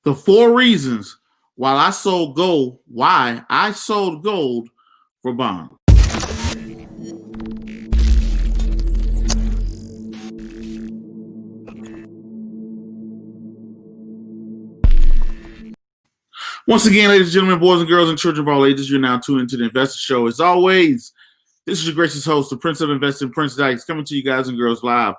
The 4 reasons why I sold gold for bonds. Once again, ladies and gentlemen, boys and girls, and children of all ages, you're now tuned into the Investor Show. As always, this is your gracious host, the Prince of Investing, Prince Dykes, coming to you guys and girls live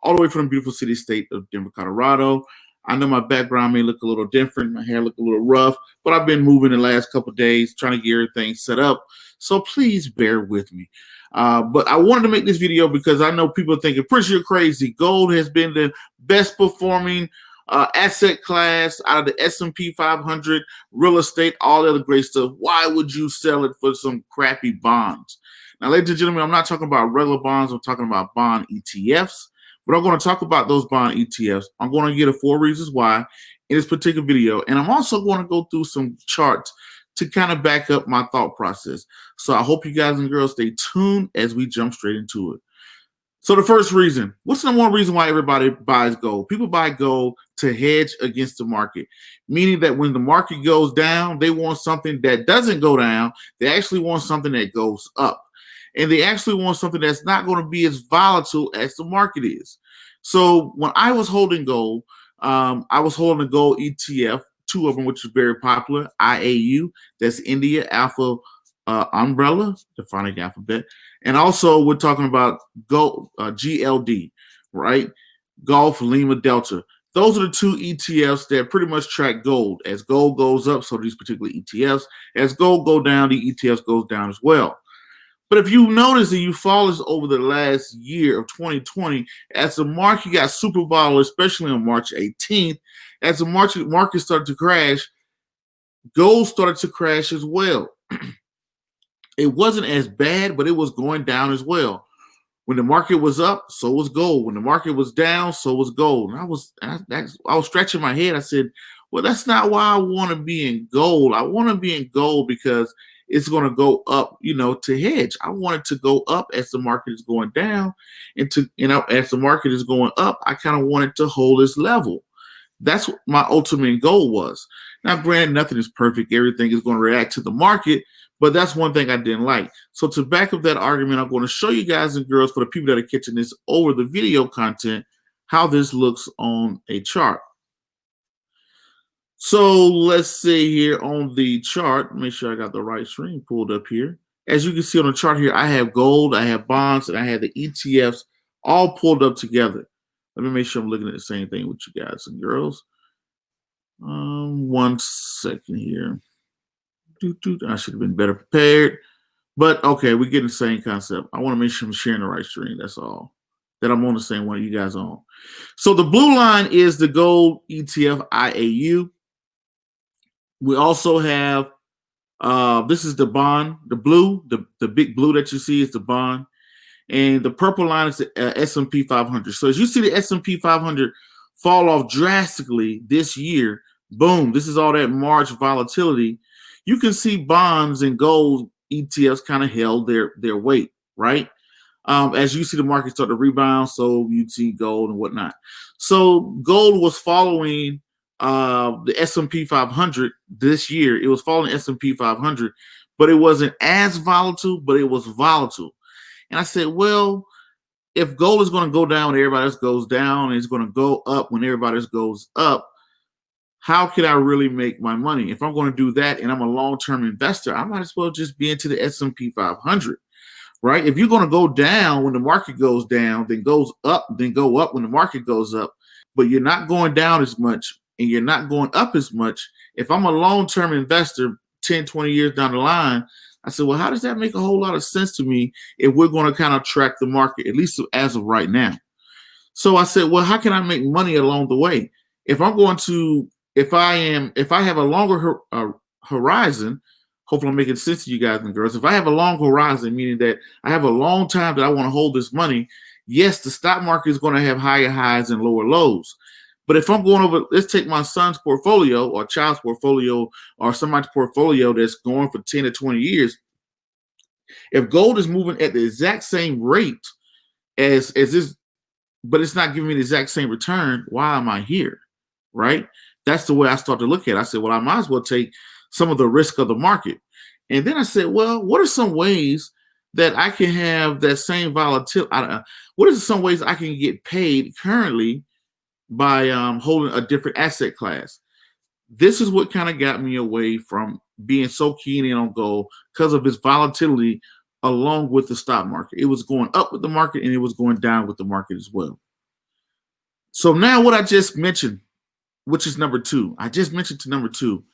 all the way from the beautiful city state of Denver, Colorado. I know my background may look a little different, my hair look a little rough, but I've been moving the last couple of days trying to get everything set up, so please bear with me. But I wanted to make this video because I know people are thinking, Prince, you're crazy. Gold has been the best performing asset class out of the S&P 500, real estate, all the other great stuff. Why would you sell it for some crappy bonds? Now, ladies and gentlemen, I'm not talking about regular bonds. I'm talking about bond ETFs. But I'm going to talk about those bond ETFs. I'm going to get 4 reasons why in this particular video. And I'm also going to go through some charts to kind of back up my thought process. So I hope you guys and girls stay tuned as we jump straight into it. So the first reason, what's the number one reason why everybody buys gold? People buy gold to hedge against the market, meaning that when the market goes down, they want something that doesn't go down. They actually want something that goes up. And they actually want something that's not going to be as volatile as the market is. So when I was holding gold, I was holding a gold ETF, 2 of them, which is very popular, IAU, that's India Alpha Umbrella, the phonic alphabet. And also we're talking about gold, GLD, right? Golf Lima Delta. Those are the 2 ETFs that pretty much track gold. As gold goes up, so these particular ETFs. As gold go down, the ETFs goes down as well. But if you notice that you follow this over the last year of 2020, as the market got super volatile, especially on March 18th, as the market started to crash, gold started to crash as well. It wasn't as bad, but it was going down as well. When the market was up, so was gold. When the market was down, so was gold. And I was scratching my head. I said, well, that's not why I want to be in gold. I want to be in gold because it's going to go up, to hedge. I want it to go up as the market is going down. And as the market is going up, I kind of want it to hold its level. That's what my ultimate goal was. Now, granted, nothing is perfect. Everything is going to react to the market, but that's one thing I didn't like. So to back up that argument, I'm going to show you guys and girls, for the people that are catching this over the video content, how this looks on a chart. So let's see here on the chart. Make sure I got the right screen pulled up here. As you can see on the chart here, I have gold, I have bonds, and I have the ETFs all pulled up together. Let me make sure I'm looking at the same thing with you guys and girls. 1 second here. I should have been better prepared. But okay, we're getting the same concept. I want to make sure I'm sharing the right screen. That's all. That I'm on the same one you guys on. So the blue line is the gold ETF IAU. We also have, this is the bond, the blue, the big blue that you see is the bond. And the purple line is the S&P 500. So as you see the S&P 500 fall off drastically this year, boom, this is all that March volatility. You can see bonds and gold ETFs kind of held their weight, right? As you see the market start to rebound, so you'd see gold and whatnot. So gold was following the S&P 500 this year. It was following S&P 500, but it wasn't as volatile, but it was volatile. And I said, well, if gold is going to go down when everybody else goes down, and it's going to go up when everybody else goes up, how can I really make my money? If I'm going to do that and I'm a long-term investor, I might as well just be into the S&P 500, right? If you're going to go down when the market goes down, then goes up, then go up when the market goes up, but you're not going down as much and you're not going up as much. If I'm a long-term investor 10, 20 years down the line, I said, well, how does that make a whole lot of sense to me if we're going to kind of track the market, at least as of right now? So I said, well, how can I make money along the way? If I'm going to, if I have a longer horizon, hopefully I'm making sense to you guys and girls. If I have a long horizon, meaning that I have a long time that I want to hold this money, yes, the stock market is going to have higher highs and lower lows. But if I'm going over, let's take my son's portfolio or child's portfolio or somebody's portfolio that's going for 10 to 20 years. If gold is moving at the exact same rate as this, but it's not giving me the exact same return, why am I here, right? That's the way I started to look at it. I said, well, I might as well take some of the risk of the market. And then I said, well, what are some ways that I can have that same volatility? What are some ways I can get paid currently by holding a different asset class? This is what kind of got me away from being so keen in on gold because of its volatility along with the stock market. It was going up with the market and it was going down with the market as well. So now what I just mentioned, which is number two, I just mentioned to number two,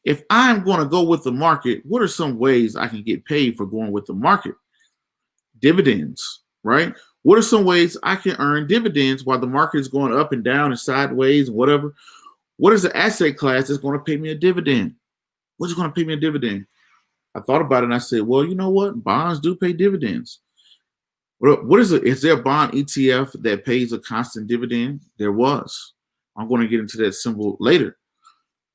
if I'm going to go with the market, what are some ways I can get paid for going with the market? Dividends, right? What are some ways I can earn dividends while the market is going up and down and sideways and whatever? What is the asset class that's going to pay me a dividend? What's going to pay me a dividend? I thought about it and I said, well, you know what? Bonds do pay dividends. What is it? Is there a bond ETF that pays a constant dividend? There was. I'm going to get into that symbol later.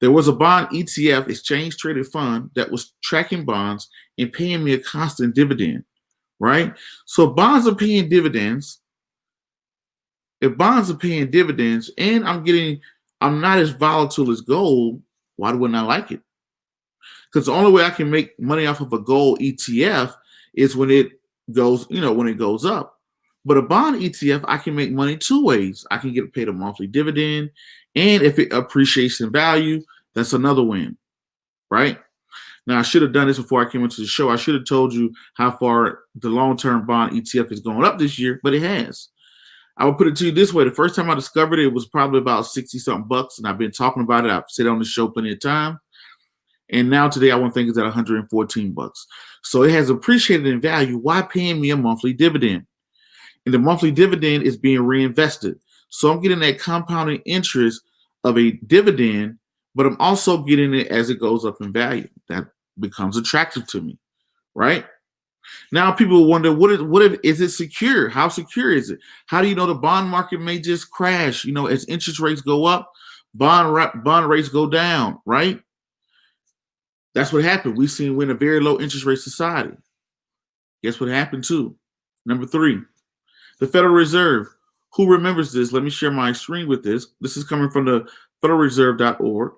There was a bond ETF, exchange traded fund, that was tracking bonds and paying me a constant dividend, right? So bonds are paying dividends. If bonds are paying dividends and I'm not as volatile as gold, why wouldn't I like it? Because the only way I can make money off of a gold ETF is when it goes, when it goes up. But a bond ETF, I can make money two ways. I can get paid a monthly dividend, and if it appreciates in value, that's another win, right? Now, I should have done this before I came into the show. I should have told you how far the long-term bond ETF is going up this year, but it has. I would put it to you this way. The first time I discovered it, it was probably about 60-something bucks, and I've been talking about it. I've said it on the show plenty of time. And now today, I want to think it's at 114 bucks. So it has appreciated in value. Why paying me a monthly dividend? And the monthly dividend is being reinvested. So I'm getting that compounding interest of a dividend, but I'm also getting it as it goes up in value. That becomes attractive to me, right? Now people wonder, is it secure? How secure is it? How do you know the bond market may just crash? As interest rates go up, bond rates go down, right? That's what happened. We've seen we're in a very low interest rate society. Guess what happened too? Number three, the Federal Reserve. Who remembers this? Let me share my screen with this. This is coming from the federalreserve.org.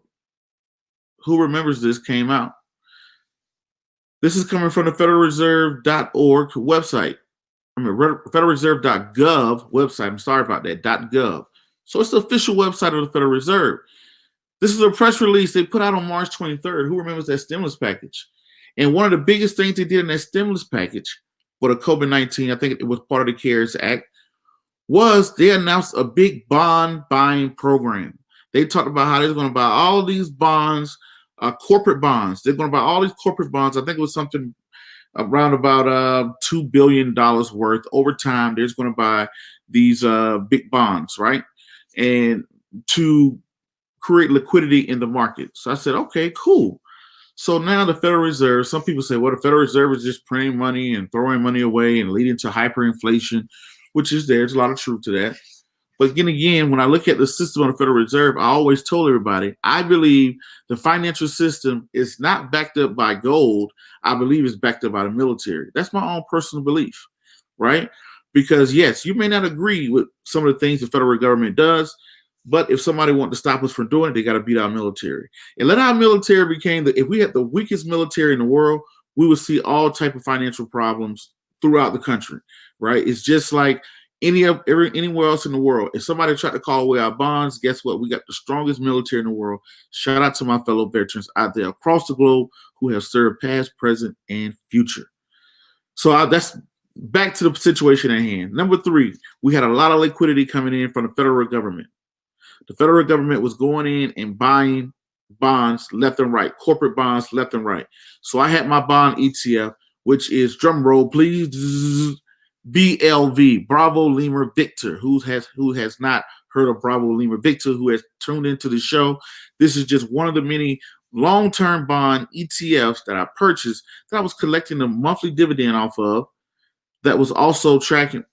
Who remembers this came out? This is coming from the federalreserve.org website. federalreserve.gov website. I'm sorry about that, .gov. So it's the official website of the Federal Reserve. This is a press release they put out on March 23rd. Who remembers that stimulus package? And one of the biggest things they did in that stimulus package for the COVID-19, I think it was part of the CARES Act, was they announced a big bond buying program. They talked about how they're going to buy all of these bonds, corporate bonds. They're going to buy all these corporate bonds. I think it was something around about $2 billion worth. Over time, they're going to buy these big bonds, right? And to create liquidity in the market. So I said, okay, cool. So now the Federal Reserve, some people say, well, the Federal Reserve is just printing money and throwing money away and leading to hyperinflation, which is there's a lot of truth to that. But again, when I look at the system of the Federal Reserve, I always told everybody, I believe the financial system is not backed up by gold. I believe it's backed up by the military. That's my own personal belief, right? Because yes, you may not agree with some of the things the federal government does, but if somebody wants to stop us from doing it, they got to beat our military. And let our military if we had the weakest military in the world, we would see all type of financial problems throughout the country, right? It's just like anywhere else in the world. If somebody tried to call away our bonds, guess what? We got the strongest military in the world. Shout out to my fellow veterans out there across the globe who have served past, present, and future. So that's back to the situation at hand. Number three, we had a lot of liquidity coming in from the federal government. The federal government was going in and buying bonds left and right, corporate bonds left and right. So I had my bond ETF, which is, drum roll please, BLV, Bravo Lima Victor. Who has not heard of Bravo Lima Victor, who has tuned into the show? This is just one of the many long-term bond ETFs that I purchased that I was collecting a monthly dividend off of, that was also hedging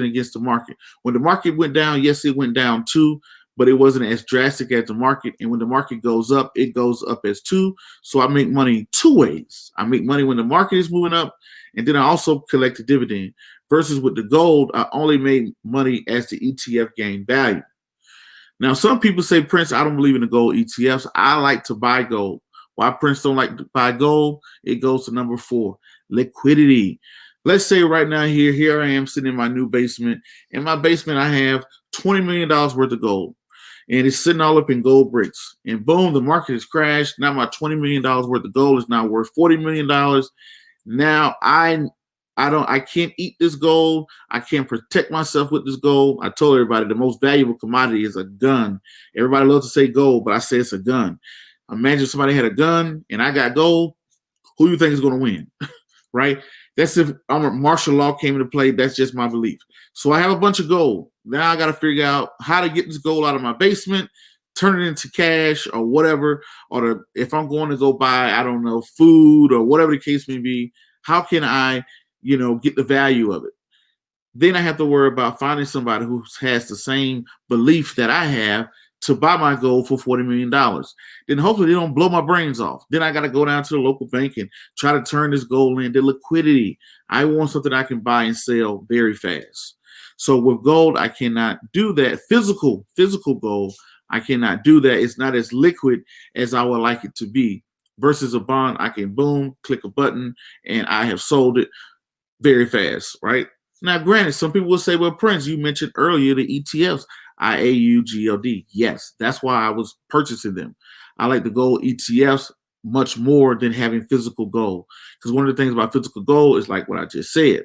against the market. When the market went down, yes, it went down too, but it wasn't as drastic as the market. And when the market goes up, it goes up as two. So I make money two ways. I make money when the market is moving up, and then I also collect a dividend. Versus with the gold, I only made money as the ETF gained value. Now, some people say, Prince, I don't believe in the gold ETFs. I like to buy gold. Why Prince don't like to buy gold? It goes to number 4, liquidity. Let's say right now here I am sitting in my new basement. In my basement, I have $20 million worth of gold. And it's sitting all up in gold bricks. And boom, the market has crashed. Now my $20 million worth of gold is now worth $40 million. Now I can't eat this gold. I can't protect myself with this gold. I told everybody the most valuable commodity is a gun. Everybody loves to say gold, but I say it's a gun. Imagine somebody had a gun and I got gold. Who do you think is going to win? Right? That's if martial law came into play. That's just my belief. So I have a bunch of gold. Now I got to figure out how to get this gold out of my basement, turn it into cash or whatever. Or if I'm going to go buy, I don't know, food or whatever the case may be, how can I, get the value of it? Then I have to worry about finding somebody who has the same belief that I have to buy my gold for $40 million. Then hopefully they don't blow my brains off. Then I got to go down to the local bank and try to turn this gold into liquidity. I want something I can buy and sell very fast. So with gold, I cannot do that. Physical gold, I cannot do that. It's not as liquid as I would like it to be. Versus a bond, I can boom, click a button, and I have sold it very fast, right? Now, granted, some people will say, well, Prince, you mentioned earlier the ETFs, IAUGLD. Yes, that's why I was purchasing them. I like the gold ETFs much more than having physical gold. Because one of the things about physical gold is like what I just said.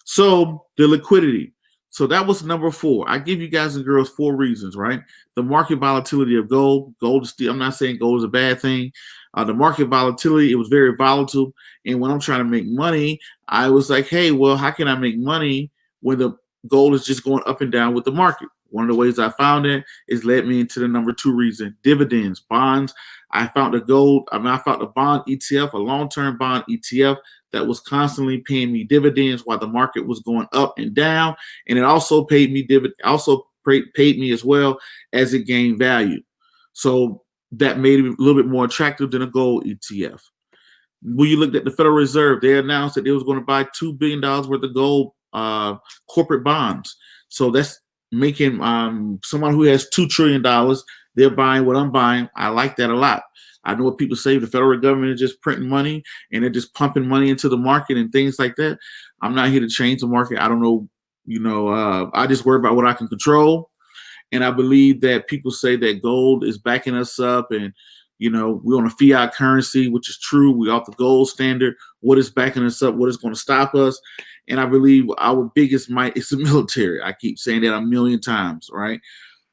So the liquidity. So that was number 4. I give you guys and girls 4 reasons, right? The market volatility of gold. Gold is still, I'm not saying gold is a bad thing. The market volatility, it was very volatile. And when I'm trying to make money, I was like, hey, well, how can I make money when the gold is just going up and down with the market? One of the ways I found it is led me into the number 2 reason, dividends, bonds. I found the bond ETF, a long-term bond ETF that was constantly paying me dividends while the market was going up and down. And it also paid me paid me as well as it gained value. So that made it a little bit more attractive than a gold ETF. When you looked at the Federal Reserve, they announced that they was going to buy $2 billion worth of gold corporate bonds. So that's making someone who has $2 trillion, they're buying what I'm buying. I like that a lot. I know what people say, the federal government is just printing money and they're just pumping money into the market and things like that. I'm not here to change the market. I don't know, I just worry about what I can control. And I believe that people say that gold is backing us up and, we're on a fiat currency, which is true. We're off the gold standard. What is backing us up? What is going to stop us? And I believe our biggest might is the military. I keep saying that a million times, right?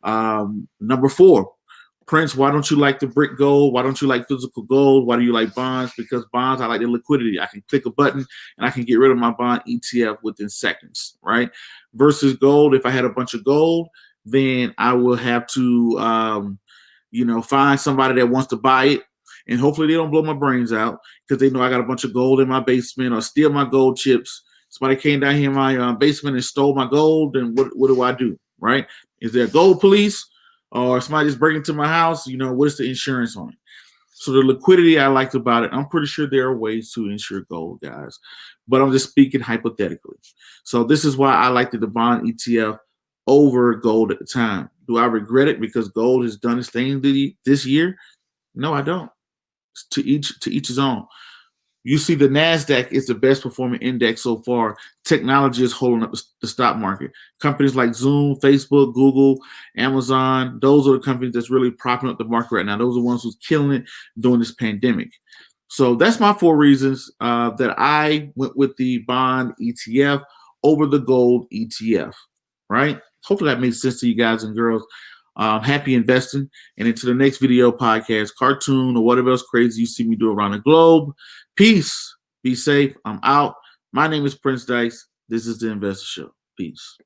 Number 4, Prince, why don't you like the brick gold? Why don't you like physical gold? Why do you like bonds? Because bonds, I like the liquidity. I can click a button and I can get rid of my bond ETF within seconds, right? Versus gold, if I had a bunch of gold, then I will have to, find somebody that wants to buy it. And hopefully they don't blow my brains out because they know I got a bunch of gold in my basement or steal my gold chips. Somebody came down here in my basement and stole my gold. And what do I do, right? Is there a gold police or somebody just breaking into my house? What is the insurance on it? So the liquidity I liked about it, I'm pretty sure there are ways to insure gold, guys. But I'm just speaking hypothetically. So this is why I liked the bond ETF over gold at the time. Do I regret it because gold has done its thing this year? No, I don't. It's to each his own. You see, the NASDAQ is the best performing index so far. Technology is holding up the stock market. Companies like Zoom, Facebook, Google, Amazon, those are the companies that's really propping up the market right now. Those are the ones who's killing it during this pandemic. So that's my 4 reasons that I went with the bond ETF over the gold ETF, right? Hopefully that makes sense to you guys and girls. Happy investing. And into the next video, podcast, cartoon, or whatever else crazy you see me do around the globe. Peace. Be safe. I'm out. My name is Prince Dykes. This is the Investor Show. Peace.